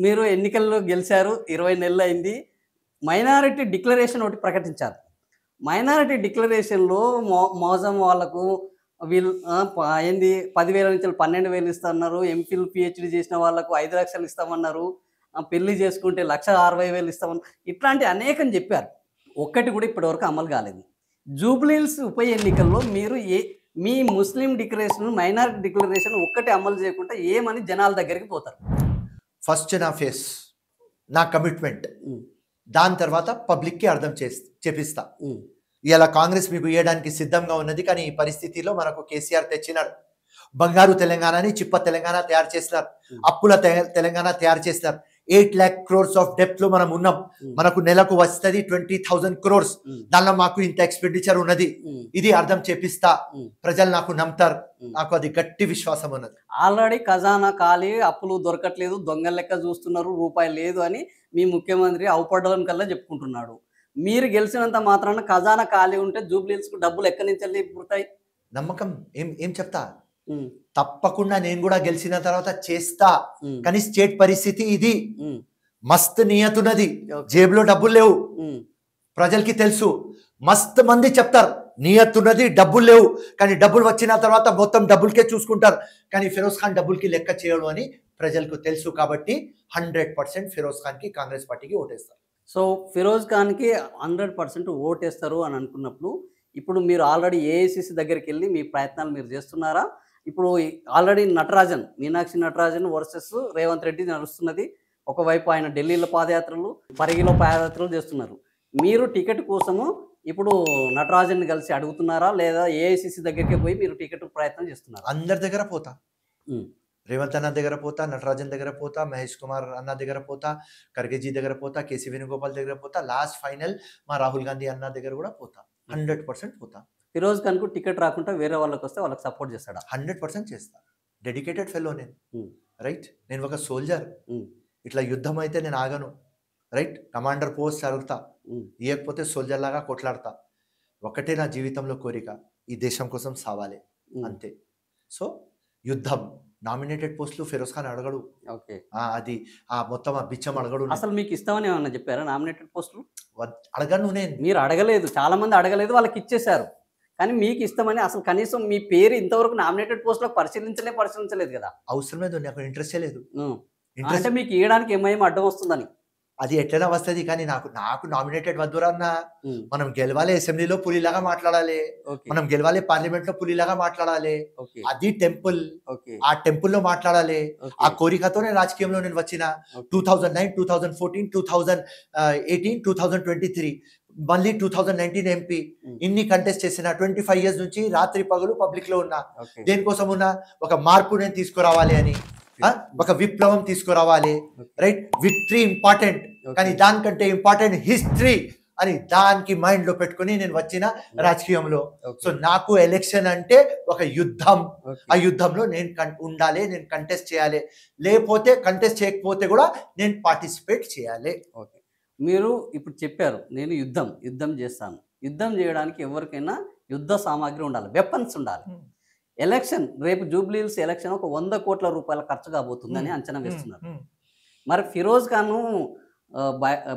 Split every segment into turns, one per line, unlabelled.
మీరు ఎన్నికల్లో గెలిచారు. 20 నెలలు అయింది. మైనారిటీ డిక్లరేషన్ ఒకటి ప్రకటించారు. మైనారిటీ డిక్లరేషన్‌లో మోజం వాళ్ళకు వీళ్ళు ఏంది 10,000 నుంచి 12,000 ఇస్తన్నారు. ఎంఫిల్, పీహెచ్‌డీ చేసిన వాళ్ళకు 5,00,000 ఇస్తామన్నారు. పెళ్లి చేసుకుంటే 1,60,000 ఇస్తామన్నారు. ఇట్లాంటి అనేకం చెప్పారు. ఒక్కటి కూడా ఇప్పటివరకు అమలు కాలేదు. జూబ్లీహిల్స్ ఉప ఎన్నికల్లో మీరు మీ ముస్లిం డిక్లరేషన్, మైనారిటీ డిక్లరేషన్ ఒక్కటి అమలు చేయకుండా ఏమని జనాల దగ్గరికి పోతారు?
ఫస్ట్ నా ఫేస్, నా కమిట్మెంట్, దాని తర్వాత పబ్లిక్కి అర్థం చేపిస్తా. ఇలా కాంగ్రెస్ మీకు ఇవ్వడానికి సిద్ధంగా ఉన్నది, కానీ ఈ పరిస్థితిలో మనకు కేసీఆర్ తెచ్చినారు. బంగారు తెలంగాణని చిప్ప తెలంగాణ తయారు చేసినారు. అప్పుల తెలంగాణ తయారు చేసినారు. 8 lakh crores ఆఫ్ డెప్త్ లో మనం ఉన్నాం. మనకు నెలకు వస్తుంది 20,000 crores. దానిలో మాకు ఇంత ఎక్స్పెండిచర్ ఉన్నది. ఇది అర్థం చేపిస్తా. ప్రజలు నాకు నమ్ముతారు. నాకు అది గట్టి విశ్వాసం ఉన్నది.
ఆల్రెడీ ఖజానా ఖాళీ, అప్పులు దొరకట్లేదు, దొంగల లెక్క చూస్తున్నారు, రూపాయి లేదు అని మీ ముఖ్యమంత్రి అవుపడడం కల్లా చెప్పుకుంటున్నాడు. మీరు గెలిచినంత మాత్రాన ఖజానా ఖాళీ ఉంటే జూబ్లీహిల్స్ కు డబ్బులు ఎక్కడి నుంచి వెళ్ళి పుడతాయి?
నమ్మకం ఏం చెప్తా, తప్పకుండా నేను కూడా గెలిచిన తర్వాత చేస్తా. కానీ స్టేట్ పరిస్థితి ఇది. మస్త్ నియతున్నది, జేబులో డబ్బులు లేవు. ప్రజలకి తెలుసు. మస్త్ మంది చెప్తారు నియతున్నది, డబ్బులు లేవు. కానీ డబ్బులు వచ్చిన తర్వాత మొత్తం డబ్బులకే చూసుకుంటారు. కానీ ఫిరోజ్ ఖాన్ డబ్బులకి లెక్క చేయడు అని ప్రజలకు తెలుసు. కాబట్టి 100% ఫిరోజ్ ఖాన్కి, కాంగ్రెస్ పార్టీకి ఓటేస్తారు.
సో ఫిరోజ్ ఖాన్కి 100% ఓటేస్తారు అని అనుకున్నప్పుడు ఇప్పుడు మీరు ఆల్రెడీ ఏఐసిసి దగ్గరికి వెళ్ళి మీ ప్రయత్నాలు మీరు చేస్తున్నారా? ఇప్పుడు ఆల్రెడీ నటరాజన్, మీనాక్షి నటరాజన్ వర్సెస్ రేవంత్ రెడ్డి నడుస్తున్నది. ఒకవైపు ఆయన ఢిల్లీలో పాదయాత్రలు, పరిగిలో పాదయాత్రలు చేస్తున్నారు. మీరు టికెట్ కోసము ఇప్పుడు నటరాజన్ కలిసి అడుగుతున్నారా, లేదా ఏఐసిసి దగ్గరికి పోయి మీరు టికెట్ ప్రయత్నం చేస్తున్నారా?
అందరి దగ్గర పోతా. రేవంత్ అన్న దగ్గర పోతా, నటరాజన్ దగ్గర పోతా, మహేష్ కుమార్ అన్న దగ్గర పోతా, ఖర్గేజీ దగ్గర పోతా, కేసీ వేణుగోపాల్ దగ్గర పోతా, లాస్ట్ ఫైనల్ మా రాహుల్ గాంధీ అన్న దగ్గర కూడా పోతా. 100% పోతా.
ఫిరోజ్ ఖాన్కు టికెట్ రాకుండా వేరే వాళ్ళకి వస్తే వాళ్ళకి సపోర్ట్ చేస్తాడా?
100% చేస్తా. డెడికేటెడ్ ఫెలో నేను. రైట్, నేను ఒక సోల్జర్. ఇట్లా యుద్ధం అయితే నేను ఆగను. రైట్, కమాండర్ పోస్ట్ అడుగుతా, ఇవ్వకపోతే సోల్జర్ లాగా కొట్లాడతా. ఒకటే నా జీవితంలో కోరిక, ఈ దేశం కోసం సావాలి, అంతే. సో యుద్ధం, నామినేటెడ్ పోస్టులు ఫిరోజ్ ఖాన్ అడగడు.
ఓకే,
అది మొత్తం ఆ బిచ్చం అడగడు.
అసలు మీకు ఇస్తామని ఏమన్నా చెప్పారా నామినేటెడ్ పోస్టులు?
అడగను నేను.
మీరు అడగలేదు, చాలా మంది అడగలేదు, వాళ్ళకి ఇచ్చేశారు. కానీ మీకు ఇస్తామని అసలు కనీసం మీ పేరు ఇంతవరకు నామినేటెడ్ పోస్టులకు పరిశీలించలేదు కదా?
అవసరం లేదు, నాకు ఇంట్రెస్టే లేదు.
అంటే మీకు ఇవ్వడానికి ఏమేమి అడ్డం వస్తుందని?
అది ఎట్లైనా వస్తుంది, కానీ నాకు నామినేటెడ్ వద్దురన్నా. మనం గెలవాలి, అసెంబ్లీలో పులిలాగా మాట్లాడాలి, మనం గెలవాలి, పార్లమెంట్ లో పులిలాగా మాట్లాడాలి. అది టెంపుల్, ఆ టెంపుల్ లో మాట్లాడాలి. ఆ కోరికతోనే రాజకీయంలో నేను వచ్చిన. 2009, 2014, 2018, 2023, మళ్ళీ 2019 ఎంపీ. ఇన్ని కంటెస్ట్ చేసిన. 25 years నుంచి రాత్రి పగలు పబ్లిక్ లో ఉన్నా. దేనికోసం ఉన్నా? ఒక మార్పు నేను తీసుకురావాలి అని, ఒక విప్లవం తీసుకురావాలి. రైట్, విక్టరీ ఇంపార్టెంట్, కానీ దానికంటే ఇంపార్టెంట్ హిస్టరీ అని దానికి మైండ్ లో పెట్టుకుని నేను వచ్చిన రాజకీయంలో. సో నాకు ఎలక్షన్ అంటే ఒక యుద్ధం. ఆ యుద్ధంలో నేను ఉండాలి, నేను కంటెస్ట్ చేయాలి. లేకపోతే కంటెస్ట్ చేయకపోతే కూడా నేను పార్టిసిపేట్ చేయాలి.
ఓకే, మీరు ఇప్పుడు చెప్పారు నేను యుద్ధం చేస్తాను. యుద్ధం చేయడానికి ఎవరికైనా యుద్ధ సామాగ్రి ఉండాలి, వెపన్స్ ఉండాలి. ఎలక్షన్, రేపు జూబ్లీహిల్స్ ఎలక్షన్ ఒక 100 కోట్ల రూపాయల ఖర్చు కాబోతుందని అంచనా వేస్తున్నారు. మరి ఫిరోజ్ ఖాన్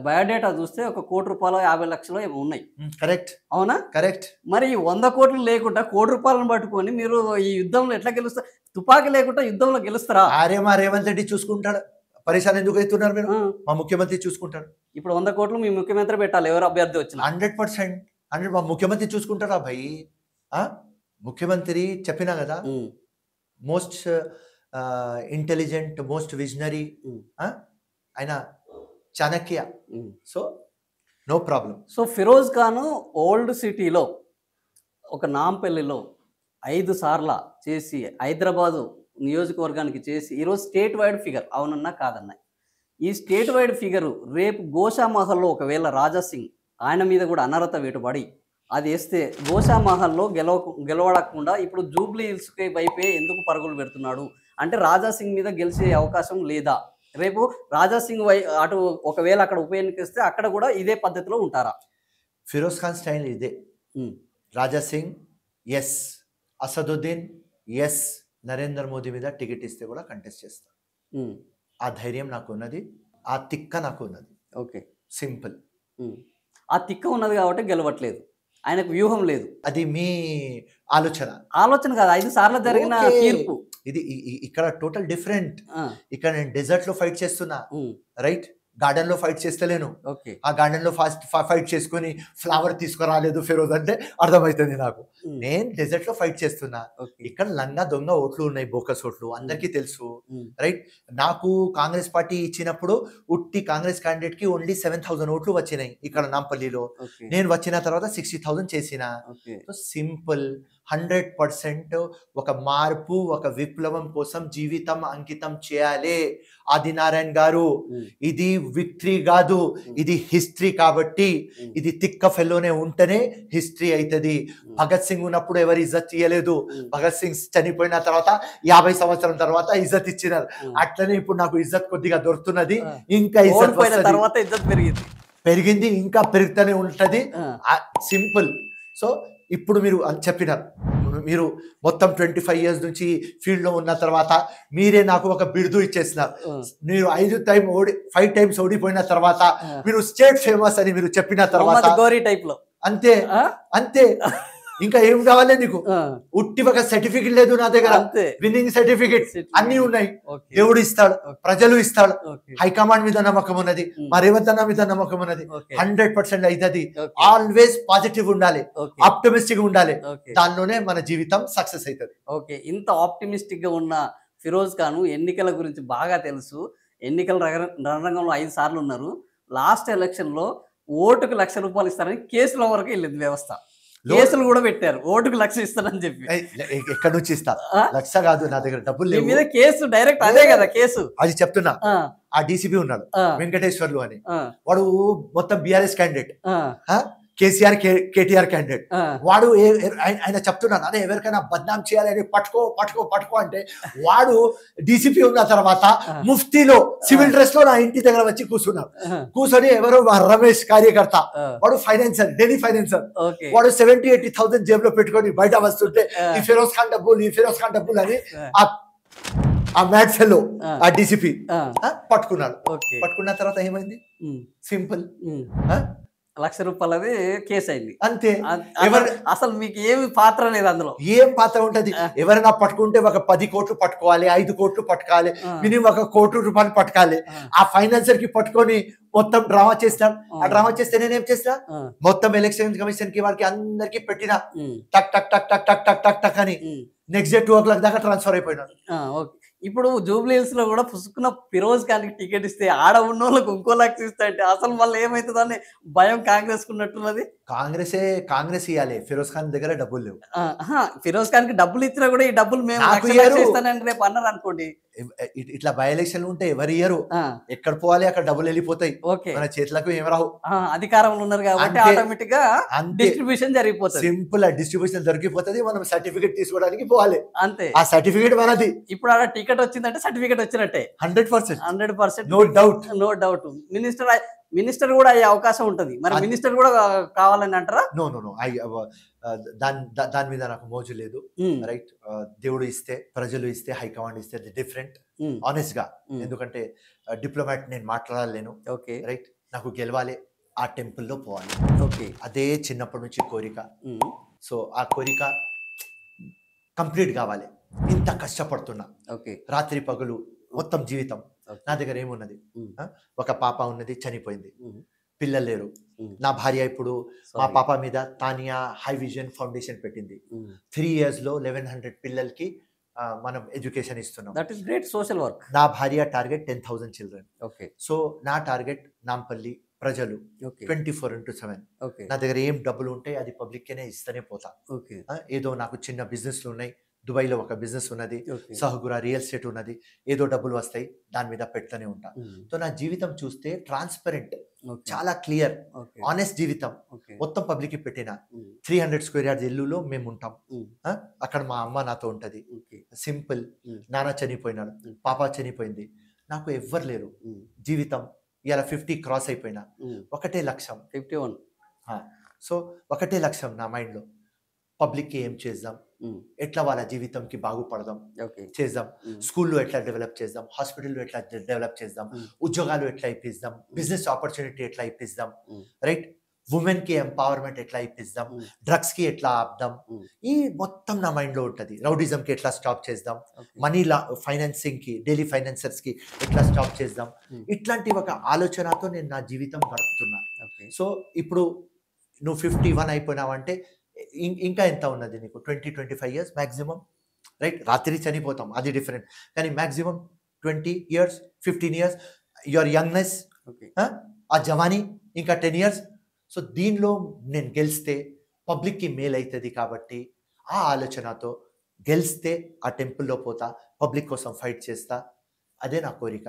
బయోడేటా చూస్తే 1 కోటి రూపాయలు 50 లక్షలు ఏమో ఉన్నాయి.
కరెక్ట్,
అవునా?
కరెక్ట్.
మరి 100 కోట్లు లేకుండా 1 కోటి రూపాయలను పట్టుకొని మీరు ఈ యుద్ధంలో ఎట్లా గెలుస్తారు? తుపాకీ లేకుండా యుద్ధంలో గెలుస్తారా?
అరే, మా రేవంత్ రెడ్డి చూసుకుంటాడు. పరిశాన్ ఎందుకు అవుతున్నారు మీరు? మా ముఖ్యమంత్రి చూసుకుంటాడు.
ఇప్పుడు 100 కోట్లు మీ ముఖ్యమంత్రి పెట్టాలి, ఎవరు అభ్యర్థి వచ్చిన.
100% మా ముఖ్యమంత్రి చూసుకుంటారా భయ్? ముఖ్యమంత్రి చెప్పినా కదా, మోస్ట్ ఇంటెలిజెంట్, మోస్ట్ విజనరీ ఆయన, Chanakya. So no problem.
So Firoz Khan old సిటీలో ఒక నాంపల్లిలో 5 సార్లు చేసి, హైదరాబాదు నియోజకవర్గానికి చేసి, ఈరోజు స్టేట్ వైడ్ ఫిగర్, అవునన్నా కాదన్నా. ఈ స్టేట్ వైడ్ ఫిగరు రేపు గోషామహల్లో ఒకవేళ రాజాసింగ్ ఆయన మీద కూడా అనర్హత వేటుబడి అది వేస్తే, గోషామహల్లో గెలవడకుండా ఇప్పుడు జూబ్లీహిల్స్కి వైపే ఎందుకు పరుగులు పెడుతున్నాడు అంటే రాజాసింగ్ మీద గెలిచే అవకాశం లేదా? రేపు రాజాసింగ్ అటు ఒకవేళ అక్కడ ఉప ఎన్నిక ఇస్తే అక్కడ కూడా ఇదే పద్ధతిలో ఉంటారా?
ఫిరోజ్ ఖాన్ స్టైల్ ఇదే. రాజాసింగ్ ఎస్, అసదుద్దీన్ ఎస్, నరేంద్ర మోదీ మీద టికెట్ ఇస్తే కూడా కంటెస్ట్ చేస్తా. ఆ ధైర్యం నాకు ఉన్నది, ఆ తిక్క నాకు ఉన్నది.
ఓకే.
సింపుల్.
ఆ తిక్క ఉన్నది కాబట్టి గెలవట్లేదు. ఆయనకు వ్యూహం లేదు.
అది మీ ఆలోచన.
ఆలోచన కాదు. 5 సార్లు జరిగిన
ఓకే.
తీర్పు.
ఇది ఇక్కడ టోటల్ డిఫరెంట్.
ఆ!
ఇక్కడ నేను డెజర్ట్‌లో ఫైట్ చేస్తున్నా.
హ్మ్.
రైట్? గార్డెన్‌లో ఫైట్ చేస్తలేను.
ఓకే.
ఆ గార్డెన్‌లో ఫైట్ చేసుకొని ఫ్లవర్ తీసుకురాలేదు ఫిరోజ్ అంటే అర్థమైతుంది నాకు.
హ్మ్.
నేను డెజర్ట్‌లో ఫైట్ చేస్తున్నా.
ఓకే.
ఇక్కడ లంగా దొంగ ఓట్లు ఉన్నాయి, బోకస్ ఓట్లు అందరికీ తెలుసు.
హ్మ్.
రైట్? నాకు కాంగ్రెస్ పార్టీ ఇచ్చినప్పుడు ఉట్టి కాంగ్రెస్ క్యాండిడేట్‌కి ఓన్లీ 7,000 ఓట్లు వచ్చినాయి ఇక్కడ నాంపల్లిలో.
ఓకే.
నేను వచ్చిన తర్వాత 60,000 చేసిన.
ఓకే.
సో సింపుల్ 100% ఒక మార్పు, ఒక విప్లవం కోసం జీవితం అంకితం చేయాలి. ఆదినారాయణ గారు,
హ్మ్.
ఇది విక్టరీ కాదు, ఇది హిస్టరీ. కాబట్టి ఇది తిక్క ఫెల్లోనే ఉంటేనే హిస్టరీ అవుతుంది. భగత్ సింగ్ ఉన్నప్పుడు ఎవరు ఇజ్జత్ ఇయ్యలేదు. భగత్ సింగ్ చనిపోయిన తర్వాత 50 సంవత్సరం తర్వాత ఇజ్జత్ ఇచ్చినారు. అట్లనే ఇప్పుడు నాకు ఇజ్జత్ కొద్దిగా దొరుకుతున్నది. ఇంకా ఇజ్జత్
ఓడిపోయిన తర్వాత ఇజ్జత్
పెరిగింది, ఇంకా పెరుగుతూనే ఉంటది.
ఆ!
సింపుల్. సో ఇప్పుడు మీరు చెప్పినారు, మీరు మొత్తం 25 ఇయర్స్ నుంచి ఫీల్డ్ లో ఉన్న తర్వాత మీరే నాకు ఒక బిరుదు ఇచ్చేసినారు. మీరు 5 టైమ్స్ ఓడిపోయిన తర్వాత మీరు స్టేట్ ఫేమస్ అని మీరు చెప్పిన తర్వాత
గోరీ టైప్ లో
అంతే అంతే. ఇంకా ఏం కావాలి నీకు?
ఆ!
ఉట్టి ఒక సర్టిఫికెట్ లేదు నా దగ్గర.
అంతే.
విన్నింగ్ సర్టిఫికెట్ అన్ని ఉన్నాయి.
ఓకే.
దేవుడు ఇస్తాడు,
ఓకే.
ప్రజలు ఇస్తాడు,
ఓకే.
హైకమాండ్ మీద నమ్మకం ఉన్నది, మా రేవంత్ అన్న మీద నమ్మకం ఉన్నది.
ఓకే.
100% అవుతుంది.
ఓకే.
ఆల్వేస్ పాజిటివ్ ఉండాలి,
ఓకే.
ఆప్టమిస్టిక్ ఉండాలి.
ఓకే.
దానిలోనే మన జీవితం సక్సెస్ అవుతుంది.
ఓకే. ఇంత ఆప్టిమిస్టిక్ గా ఉన్న ఫిరోజ్ ఖాన్ ఎన్నికల గురించి బాగా తెలుసు. ఎన్నికల రణరంగంలో 5 సార్లు ఉన్నారు. లాస్ట్ ఎలక్షన్ లో ఓటుకు ₹1,00,000 ఇస్తారని కేసుల వరకు వెళ్ళింది వ్యవస్థ. కేసులు కూడా పెట్టారు, ఓటుకు 1,00,000 ఇస్తారని చెప్పి.
ఎక్కడి నుంచి ఇస్తా?
ఆ?
1,00,000 కాదు, నా దగ్గర డబ్బులు
మీ
లేవు.
మీద కేసు డైరెక్ట్ అదే కదా కేసు.
అది చెప్తున్నా.
ఆ,
ఆ డీసీపీ ఉన్నాడు
ఆ,
వెంకటేశ్వర్లు అని,
ఆ,
వాడు మొత్తం బీఆర్ఎస్ క్యాండిడేట్,
ఆ,
కేసీఆర్ కేటీఆర్ క్యాండిడేట్.
ఆ,
వాడు ఆయన చెప్తున్నాను, అదే ఎవరికైనా బద్నాం చేయాలని పట్టుకో అంటే వాడు డీసీపీ ఉన్న తర్వాత ముఫ్తీలో సివిల్ డ్రెస్ లో నా ఇంటి దగ్గర వచ్చి కూర్చున్నాడు. కూర్చొని ఎవరో రమేష్ కార్యకర్త, వాడు ఫైనాన్సర్, ఢిల్లీ ఫైనాన్సర్,
ఓకే.
వాడు 70,000-80,000 జేబులో పెట్టుకొని బయట వస్తుంటే ఈ ఫిరోజ్ ఖాన్ డబ్బులు అని ఆ మ్యాడ్ ఫెలో ఆ డీసీపీ పట్టుకున్నాడు.
ఓకే.
పట్టుకున్న తర్వాత ఏమైంది? సింపుల్,
₹1,00,000 కేసు అయింది
అంతే.
అసలు మీకు ఏమి పాత్ర లేదు అందులో.
ఏం పాత్ర ఉంటది? ఎవరైనా పట్టుకుంటే ఒక 10 కోట్లు పట్టుకోవాలి, 5 కోట్లు పట్టుకోవాలి, మినిమం ₹1,00,00,000 పట్టుకోవాలి. ఆ ఫైనాన్సర్ కి పట్టుకొని మొత్తం డ్రామా చేస్తాం. ఆ డ్రామా చేస్తే నేనేం చేస్తా? మొత్తం ఎలక్షన్ కమిషన్ కి వారికి అందరికి పెట్టిన టక్ టక్ టక్ టక్ టక్ టక్ టక్ టక్ అని నెక్స్ట్ డే 2 o'clock దాకా ట్రాన్స్ఫర్ అయిపోయినాడు.
ఇప్పుడు జూబ్లీ హిల్స్ లో కూడా పుసుకున్న ఫిరోజ్ ఖాన్ కి టికెట్ ఇస్తే ఆడ ఉన్న వాళ్ళకి ₹1,00,000 ఇస్తా అంటే అసలు మళ్ళీ ఏమైతుందని భయం కాంగ్రెస్ కున్నట్టున్నది.
కాంగ్రెస్ ఇవ్వాలి, ఫిరోజ్ ఖాన్ దగ్గర డబ్బులు లేవు.
ఫిరోజ్ ఖాన్ కి డబ్బులు ఇచ్చినా కూడా ఈ డబ్బులు మేము ఇస్తానని రేపు అన్నారు అనుకోండి.
ఇట్లా బై ఎలక్షన్లు ఉంటే ఎవరు ఇయ్యరు, ఎక్కడ పోవాలి అక్కడ డబ్బులు వెళ్ళిపోతాయి, మన చేతులకు ఏం రావు.
అధికారంలో ఉన్నారు కాబట్టి ఆటోమేటిక్ గా డిస్ట్రిబ్యూషన్ జరిగిపోతుంది.
సింపుల్, డిస్ట్రిబ్యూషన్ దొరికిపోతుంది. మనం సర్టిఫికేట్ తీసుకోవడానికి పోవాలి,
అంతే.
ఆ సర్టిఫికేట్ మనది.
ఇప్పుడు ఆడ టికెట్ వచ్చిందంటే సర్టిఫికేట్ వచ్చినట్టే
100%. No doubt.
మినిస్టర్ కూడా అయ్యే అవకాశం ఉంటది. మరి మినిస్టర్ కూడా కావాలని అంటారా?
నో దాని మీద నాకు మోజు లేదు. రైట్, దేవుడు ఇస్తే, ప్రజలు ఇస్తే, హైకమాండ్ ఇస్తే డిఫరెంట్, ఆనెస్ట్ గా. ఎందుకంటే డిప్లొమాట్ నేను మాట్లాడలేను.
ఓకే.
రైట్, నాకు గెలవాలి, ఆ టెంపుల్ లో పోవాలి.
ఓకే.
అదే చిన్నప్పటి నుంచి కోరిక. సో ఆ కోరిక కంప్లీట్ కావాలి. ఇంత కష్టపడుతున్నా, రాత్రి పగలు మొత్తం జీవితం. నా దగ్గర ఏమున్నది? ఒక పాప ఉన్నది, చనిపోయింది, పిల్లలు లేరు. నా భార్య ఇప్పుడు మా పాప మీద తానియా హై విజన్ ఫౌండేషన్ పెట్టింది. 3 years లో 1100 పిల్లలకి మనం ఎడ్యుకేషన్ ఇస్తున్నాం.
That is great social work.
నా భార్య టార్గెట్ 10,000 చిల్డ్రన్.
ఓకే.
సో నా టార్గెట్ నాంపల్లి ప్రజలు 24/7. నా దగ్గర ఏం డబ్బులు ఉంటాయి అది పబ్లిక్ కేనే ఇస్తూనే పోతా. ఏదో నాకు చిన్న బిజినెస్లు ఉన్నాయి, దుబాయ్లో ఒక బిజినెస్ ఉన్నది, సహగురా రియల్ ఎస్టేట్ ఉన్నది, ఏదో డబ్బులు వస్తాయి దాని మీద పెడుతూనే ఉంటా. సో నా జీవితం చూస్తే ట్రాన్స్పరెంట్, చాలా క్లియర్, ఆనెస్ట్ జీవితం. మొత్తం పబ్లిక్ పెట్టిన 300 square yards ఇల్లులో మేము ఉంటాం. అక్కడ మా అమ్మ నాతో ఉంటది. సింపుల్. నాన్న చనిపోయినాడు, పాప చనిపోయింది, నాకు ఎవ్వరు లేరు. జీవితం ఇలా 50 క్రాస్ అయిపోయినా ఒకటే లక్ష్యం,
51.
సో ఒకటే లక్ష్యం నా మైండ్లో, పబ్లిక్కి ఏం చేద్దాం, ఎట్లా వాళ్ళ జీవితంకి బాగుపడదాం చేద్దాం, స్కూల్లో ఎట్లా డెవలప్ చేద్దాం, హాస్పిటల్లో ఎట్లా డెవలప్ చేద్దాం, ఉద్యోగాలు ఎట్లా ఇప్పిద్దాం, బిజినెస్ ఆపర్చునిటీ ఎట్లా ఇప్పిద్దాం, రైట్, ఉమెన్ కి ఎంపవర్మెంట్ ఎట్లా ఇప్పిద్దాం, డ్రగ్స్ కి ఎట్లా ఆపుదాం, ఈ మొత్తం నా మైండ్ లో ఉంటుంది. రౌడిజం కి ఎట్లా స్టాప్ చేద్దాం, మనీ ఫైనాన్సింగ్ కి, డైలీ ఫైనాన్సర్స్ కి ఎట్లా స్టాప్ చేద్దాం, ఇట్లాంటి ఒక ఆలోచనతో నేను నా జీవితం గడుపుతున్నా. సో ఇప్పుడు నువ్వు 51 అయిపోయినావంటే ఇంకా ఎంత ఉన్నది నీకు? 20-25 years మ్యాక్సిమం, రైట్? రాత్రి చనిపోతాం, అది డిఫరెంట్, కానీ maximum 20 years 15 years your youngness, ఆ జవానీ ఇంకా 10 years. సో దీనిలో నేను గెలిస్తే పబ్లిక్కి మేల్ అవుతుంది కాబట్టి ఆ ఆలోచనతో గెలిస్తే ఆ టెంపుల్లో పోతా, పబ్లిక్ కోసం ఫైట్ చేస్తా, అదే నా కోరిక.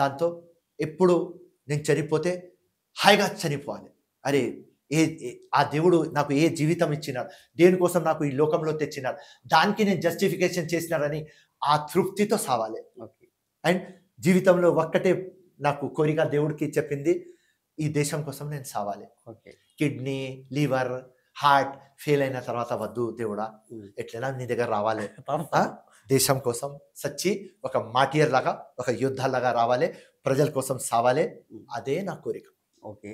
దాంతో ఎప్పుడు నేను చనిపోతే హాయిగా చనిపోవాలి. అరే ఆ దేవుడు నాకు ఏ జీవితం ఇచ్చినాడు, దేనికోసం నాకు ఈ లోకంలో తెచ్చినాడు, దానికి నేను జస్టిఫికేషన్ చేసినాడని ఆ తృప్తితో సావాలి. అండ్ జీవితంలో ఒక్కటే నాకు కోరిక దేవుడికి చెప్పింది, ఈ దేశం కోసం నేను సావాలి. కిడ్నీ, లివర్, హార్ట్ ఫెయిల్ అయిన తర్వాత వద్దు దేవుడా, ఎట్లైనా నీ దగ్గర రావాలి, దేశం కోసం సచ్చి ఒక మాటియర్ లాగా, ఒక యుద్ధాలాగా రావాలి, ప్రజల కోసం సావాలి, అదే నా కోరిక.
ఓకే.